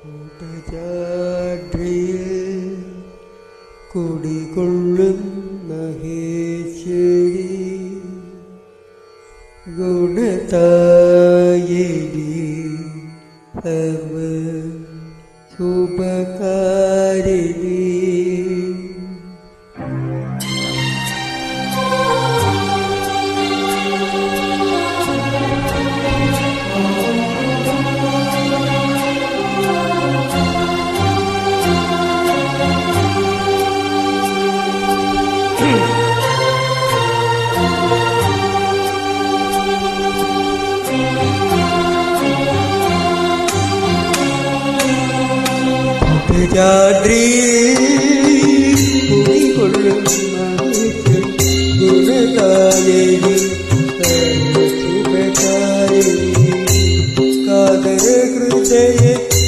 കൂട്ടജാദ്രിയിൽ കുടികൊള്ളും മഹേശ്വരി ഗുണതായിനി സർവ ശുഭകാരിണി. ജാദ്രിയിൽ കുടികൊള്ളും ഗുണകാരിണി സർവശുഭകാരിണി. കാതര ഹൃദയ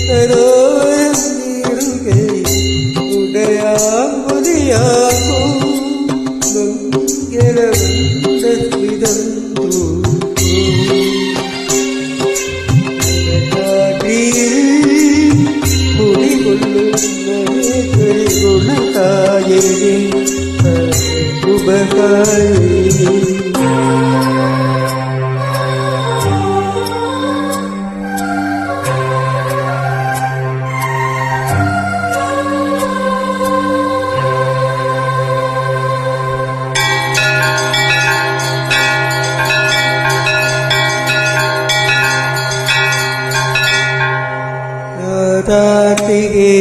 സരോവരം നീറുകയും ഉടയാകുതിയാകും മംഗളവന്ദസ്മിതം ഗുണകാരിണി ഉപകാരിണി. കാർത്തികേ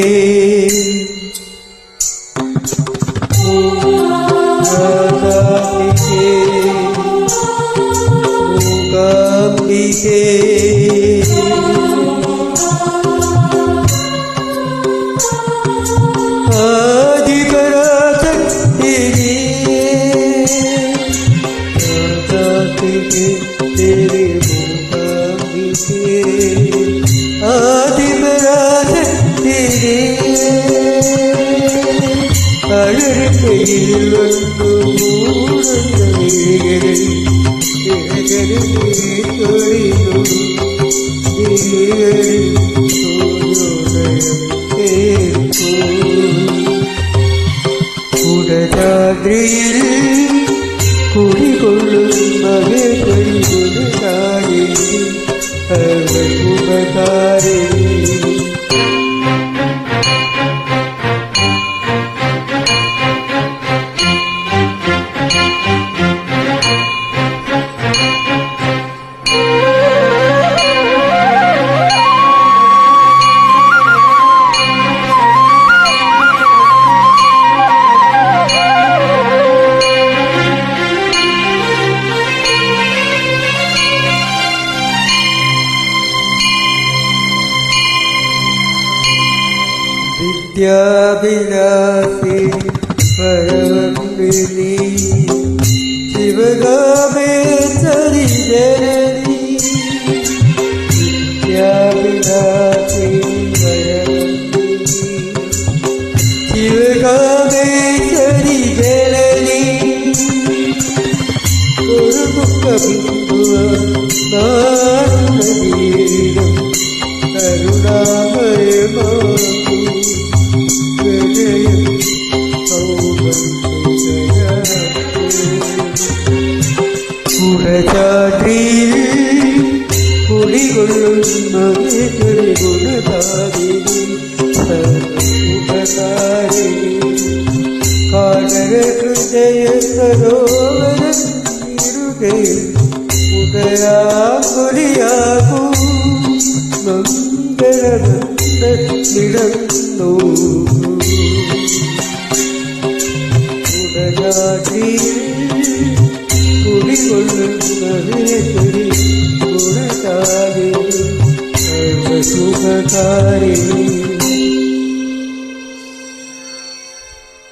മൂകാംബികേ ആദിപരാശക്തി ദേവി മൂകാംബികേ ആദിപരാശക്തി അഴകയിൽ വന്നു കൂടജാദ്രിയിൽ കുടികൊള്ളും മഹേശ്വരി ഗുണകാരിണി സർവശുഭകാരിണി. വിദ്യാഭിലാഷി പരമന്ദിനി ശിവകാമേശ്വരി ജനനി. വിദ്യാഭിലാഷി പരമന്ദിനി ശിവകാമേശ്വരി ജനനി. ഒരു ദുഃഖബിന്ദുവീരം കരുണാമയമാകും കൂടജാദ്രിയിൽ കുടികൊള്ളും മഹേശ്വരി ഗുണകാരിണി സർവശുഭകാരിണി. കാതര ഹൃദയ സരോവരം നീറുകയും ഉദയാകുലിയാകും മംഗളവന്ദസ്മിതം കൂടജാദ്രിയിൽ കുടികൊള്ളും മഹേശ്വരി ഗുണകാരിണി സർവശുഭകാരിണി.